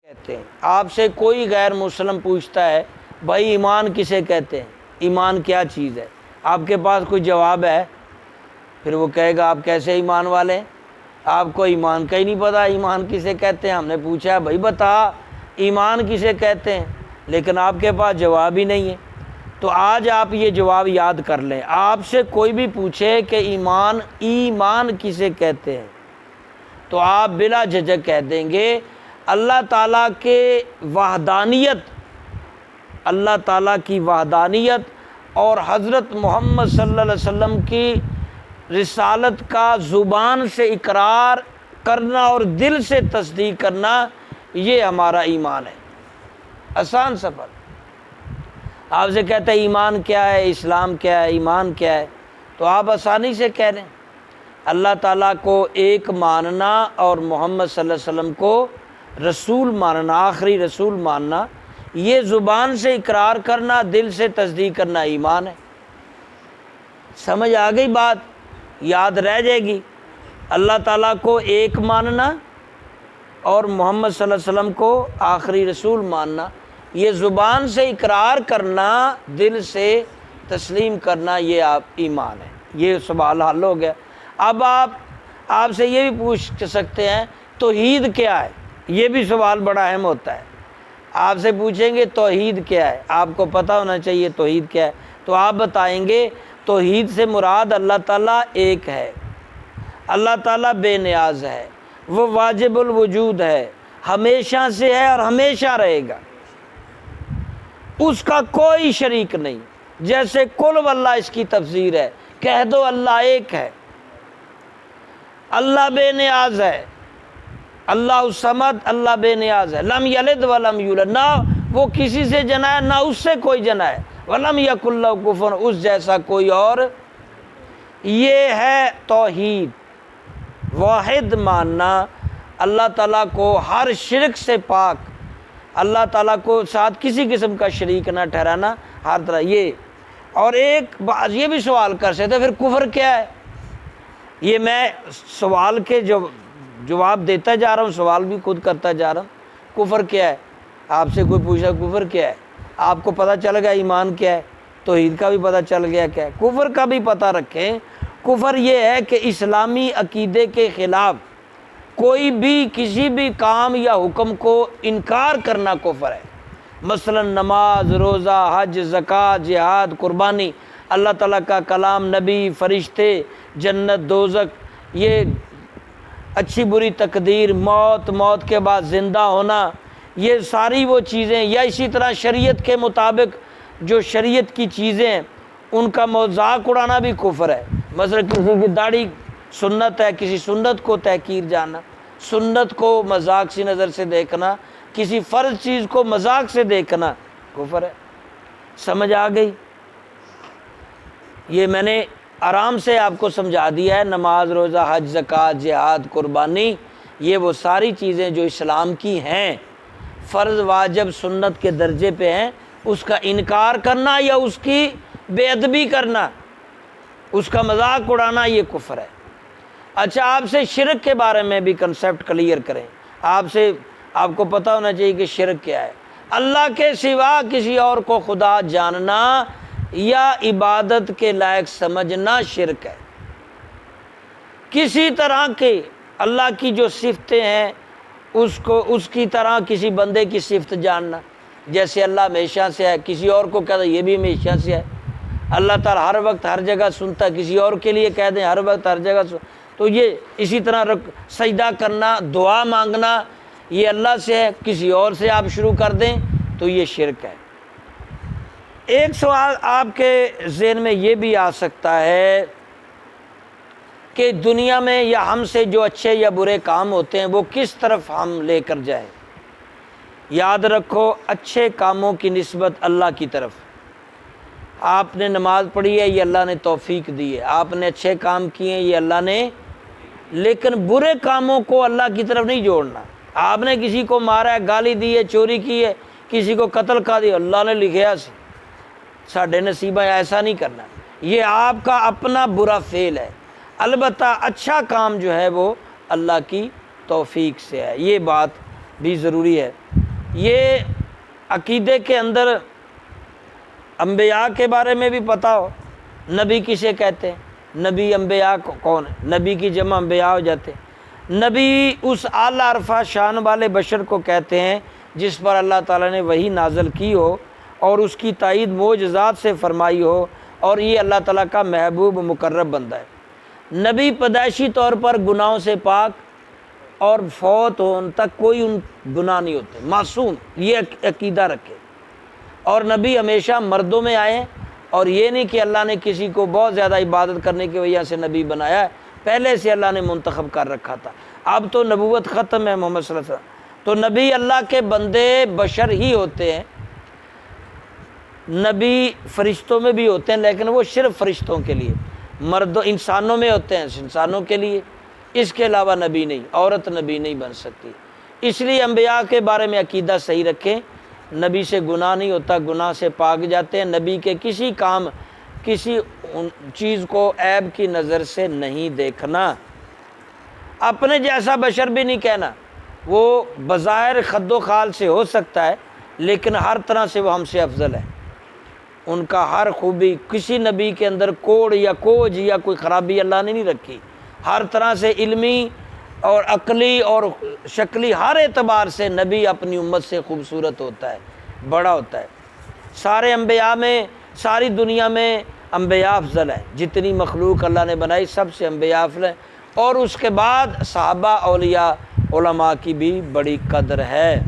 کہتے ہیں۔ آپ سے کوئی غیر مسلم پوچھتا ہے بھائی ایمان کسے کہتے ہیں، ایمان کیا چیز ہے، آپ کے پاس کوئی جواب ہے؟ پھر وہ کہے گا آپ کیسے ایمان والے ہیں، آپ کو ایمان کا ہی نہیں پتہ ایمان کسے کہتے ہیں، ہم نے پوچھا ہے بھائی بتا ایمان کسے کہتے ہیں، لیکن آپ کے پاس جواب ہی نہیں ہے۔ تو آج آپ یہ جواب یاد کر لیں، آپ سے کوئی بھی پوچھے کہ ایمان کسے کہتے ہیں تو آپ بلا جھجک کہہ دیں گے اللہ تعالیٰ کے وحدانیت، اللہ تعالیٰ کی وحدانیت اور حضرت محمد صلی اللہ علیہ وسلم کی رسالت کا زبان سے اقرار کرنا اور دل سے تصدیق کرنا، یہ ہمارا ایمان ہے۔ آسان سفر۔ آپ سے کہتے ہیں ایمان کیا ہے، اسلام کیا ہے، ایمان کیا ہے، تو آپ آسانی سے کہہ رہے ہیں اللہ تعالیٰ کو ایک ماننا اور محمد صلی اللہ علیہ وسلم کو رسول ماننا، آخری رسول ماننا، یہ زبان سے اقرار کرنا، دل سے تصدیق کرنا ایمان ہے۔ سمجھ آ گئی بات؟ یاد رہ جائے گی۔ اللہ تعالیٰ کو ایک ماننا اور محمد صلی اللہ علیہ وسلم کو آخری رسول ماننا، یہ زبان سے اقرار کرنا، دل سے تسلیم کرنا، یہ آپ ایمان ہے۔ یہ سوال حل ہو گیا۔ اب آپ سے یہ بھی پوچھ سکتے ہیں توحید کیا ہے، یہ بھی سوال بڑا اہم ہوتا ہے۔ آپ سے پوچھیں گے توحید کیا ہے، آپ کو پتہ ہونا چاہیے توحید کیا ہے، تو آپ بتائیں گے توحید سے مراد اللہ تعالیٰ ایک ہے، اللہ تعالیٰ بے نیاز ہے، وہ واجب الوجود ہے، ہمیشہ سے ہے اور ہمیشہ رہے گا، اس کا کوئی شریک نہیں۔ جیسے قل واللہ اس کی تفسیر ہے، کہہ دو اللہ ایک ہے، اللہ بے نیاز ہے، اللہ الصمد، اللہ بے نیاز ہے، لم یلد ولم یولد، نہ وہ کسی سے جنا ہے نہ اس سے کوئی جنا ہے، ولم یکن لہ کفوا، اس جیسا کوئی اور۔ یہ ہے توحید، واحد ماننا، اللہ تعالیٰ کو ہر شرک سے پاک، اللہ تعالیٰ کو ساتھ کسی قسم کا شریک نہ ٹھہرانا ہر طرح۔ یہ اور ایک بات یہ بھی سوال کر سکتے پھر کفر کیا ہے؟ یہ میں سوال کے جواب دیتا جا رہا ہوں، سوال بھی خود کرتا جا رہا ہوں۔ کفر کیا ہے؟ آپ سے کوئی پوچھا کفر کیا ہے، آپ کو پتہ چل گیا ایمان کیا ہے، توحید کا بھی پتہ چل گیا کیا ہے، کفر کا بھی پتہ رکھیں۔ کفر یہ ہے کہ اسلامی عقیدے کے خلاف کوئی بھی کسی بھی کام یا حکم کو انکار کرنا کفر ہے۔ مثلا نماز، روزہ، حج، زکوٰۃ، جہاد، قربانی، اللہ تعالیٰ کا کلام، نبی، فرشتے، جنت، دوزخ، یہ اچھی بری تقدیر، موت کے بعد زندہ ہونا، یہ ساری وہ چیزیں، یا اسی طرح شریعت کے مطابق جو شریعت کی چیزیں ہیں ان کا مذاق اڑانا بھی کفر ہے۔ مثلا کسی کی داڑھی سنت ہے، کسی سنت کو تحقیر جاننا، سنت کو مذاق سی نظر سے دیکھنا، کسی فرض چیز کو مذاق سے دیکھنا کفر ہے۔ سمجھ آ گئی؟ یہ میں نے آرام سے آپ کو سمجھا دیا ہے۔ نماز، روزہ، حج، زکوٰۃ، جہاد، قربانی، یہ وہ ساری چیزیں جو اسلام کی ہیں، فرض، واجب، سنت کے درجے پہ ہیں، اس کا انکار کرنا یا اس کی بے ادبی کرنا، اس کا مذاق اڑانا، یہ کفر ہے۔ اچھا، آپ سے شرک کے بارے میں بھی کنسیپٹ کلیئر کریں۔ آپ کو پتہ ہونا چاہیے کہ شرک کیا ہے۔ اللہ کے سوا کسی اور کو خدا جاننا یا عبادت کے لائق سمجھنا شرک ہے۔ کسی طرح کے اللہ کی جو صفتیں ہیں اس کی طرح کسی بندے کی صفت جاننا، جیسے اللہ ہمیشہ سے ہے، کسی اور کو کہتا ہے یہ بھی ہمیشہ سے ہے۔ اللہ تعالیٰ ہر وقت ہر جگہ سنتا ہے، کسی اور کے لیے کہہ دیں ہر وقت ہر جگہ تو یہ اسی طرح سجدہ کرنا، دعا مانگنا، یہ اللہ سے ہے، کسی اور سے آپ شروع کر دیں تو یہ شرک ہے۔ ایک سوال آپ کے ذہن میں یہ بھی آ سکتا ہے کہ دنیا میں یا ہم سے جو اچھے یا برے کام ہوتے ہیں وہ کس طرف ہم لے کر جائیں۔ یاد رکھو، اچھے کاموں کی نسبت اللہ کی طرف۔ آپ نے نماز پڑھی ہے، یہ اللہ نے توفیق دی ہے، آپ نے اچھے کام کیے ہیں، یہ اللہ نے، لیکن برے کاموں کو اللہ کی طرف نہیں جوڑنا۔ آپ نے کسی کو مارا ہے، گالی دی ہے، چوری کی ہے، کسی کو قتل کر دیا، اللہ نے لکھیا سی ساڈے نصیبہ، ایسا نہیں کرنا، یہ آپ کا اپنا برا فعل ہے۔ البتہ اچھا کام جو ہے وہ اللہ کی توفیق سے ہے، یہ بات بھی ضروری ہے۔ یہ عقیدے کے اندر انبیاء کے بارے میں بھی پتہ ہو، نبی کسے کہتے ہیں، نبی انبیاء کون ہے، نبی کی جمع انبیاء ہو جاتے ہیں۔ نبی اس اعلیٰ عرفہ شان والے بشر کو کہتے ہیں جس پر اللہ تعالیٰ نے وحی نازل کی ہو اور اس کی تائید معجزات سے فرمائی ہو، اور یہ اللہ تعالیٰ کا محبوب مقرب بندہ ہے۔ نبی پیدائشی طور پر گناہوں سے پاک اور فوت ہون تک کوئی ان گناہ نہیں ہوتے، معصوم، یہ عقیدہ رکھے۔ اور نبی ہمیشہ مردوں میں آئے، اور یہ نہیں کہ اللہ نے کسی کو بہت زیادہ عبادت کرنے کی وجہ سے نبی بنایا ہے، پہلے سے اللہ نے منتخب کر رکھا تھا، اب تو نبوت ختم ہے محمد صلی اللہ علیہ وسلم، تو نبی اللہ کے بندے بشر ہی ہوتے ہیں۔ نبی فرشتوں میں بھی ہوتے ہیں لیکن وہ صرف فرشتوں کے لیے، مردوں انسانوں میں ہوتے ہیں انسانوں کے لیے، اس کے علاوہ نبی نہیں، عورت نبی نہیں بن سکتی۔ اس لیے انبیاء کے بارے میں عقیدہ صحیح رکھیں، نبی سے گناہ نہیں ہوتا، گناہ سے پاک جاتے ہیں، نبی کے کسی کام کسی چیز کو عیب کی نظر سے نہیں دیکھنا۔ اپنے جیسا بشر بھی نہیں کہنا، وہ بظاہر خد و خال سے ہو سکتا ہے لیکن ہر طرح سے وہ ہم سے افضل ہے، ان کا ہر خوبی، کسی نبی کے اندر کوڑ یا کوج یا کوئی خرابی اللہ نے نہیں رکھی، ہر طرح سے علمی اور عقلی اور شکلی ہر اعتبار سے نبی اپنی امت سے خوبصورت ہوتا ہے، بڑا ہوتا ہے۔ سارے انبیاء میں، ساری دنیا میں انبیاء افضل ہیں، جتنی مخلوق اللہ نے بنائی سب سے انبیاء افضل ہیں، اور اس کے بعد صحابہ، اولیاء، علماء کی بھی بڑی قدر ہے۔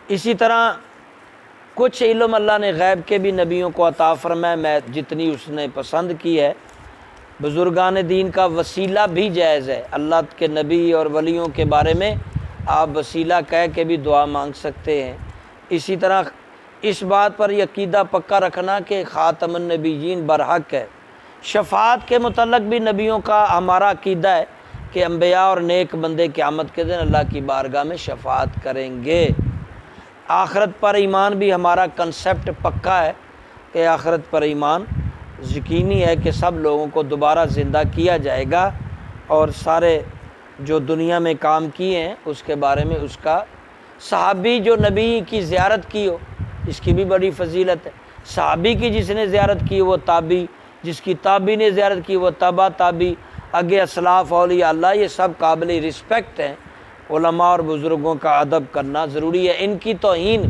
اسی طرح کچھ علم اللہ نے غیب کے بھی نبیوں کو عطا فرمایا، میں جتنی اس نے پسند کی ہے۔ بزرگان دین کا وسیلہ بھی جائز ہے، اللہ کے نبی اور ولیوں کے بارے میں آپ وسیلہ کہہ کے بھی دعا مانگ سکتے ہیں۔ اسی طرح اس بات پر یہ عقیدہ پکا رکھنا کہ خاتم النبیین برحق ہے۔ شفاعت کے متعلق بھی نبیوں کا ہمارا عقیدہ ہے کہ انبیاء اور نیک بندے قیامت کے دن اللہ کی بارگاہ میں شفاعت کریں گے۔ آخرت پر ایمان بھی ہمارا کنسیپٹ پکا ہے کہ آخرت پر ایمان یقینی ہے کہ سب لوگوں کو دوبارہ زندہ کیا جائے گا، اور سارے جو دنیا میں کام کیے ہیں اس کے بارے میں اس کا صحابی جو نبی کی زیارت کی ہو، اس کی بھی بڑی فضیلت ہے۔ صحابی کی جس نے زیارت کی وہ تابعی، جس کی تابعی نے زیارت کی وہ تبع تابعی، آگے اسلاف، اولیاء اللہ، یہ سب قابل رسپیکٹ ہیں۔ علماء اور بزرگوں کا ادب کرنا ضروری ہے، ان کی توہین،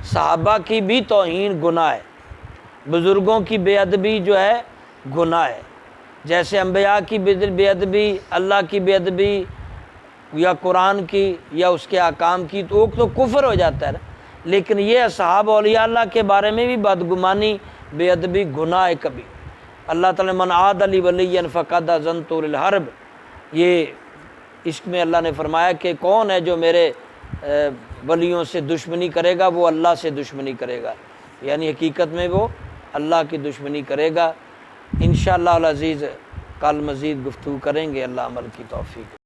صحابہ کی بھی توہین گناہ ہے، بزرگوں کی بے ادبی جو ہے گناہ ہے۔ جیسے انبیاء کی بے ادبی، اللہ کی بے ادبی یا قرآن کی یا اس کے احکام کی تو کفر ہو جاتا ہے نا، لیکن یہ اصحاب اولیاء اللہ کے بارے میں بھی بدگمانی، بے ادبی گناہ ہے کبھی۔ اللہ تعالیٰ من عاد لی ولیا فقد اذنتہ للحرب، یہ اس میں اللہ نے فرمایا کہ کون ہے جو میرے ولیوں سے دشمنی کرے گا، وہ اللہ سے دشمنی کرے گا، یعنی حقیقت میں وہ اللہ کی دشمنی کرے گا۔ انشاءاللہ العزیز کل مزید گفتگو کریں گے، اللہ عمل کی توفیق۔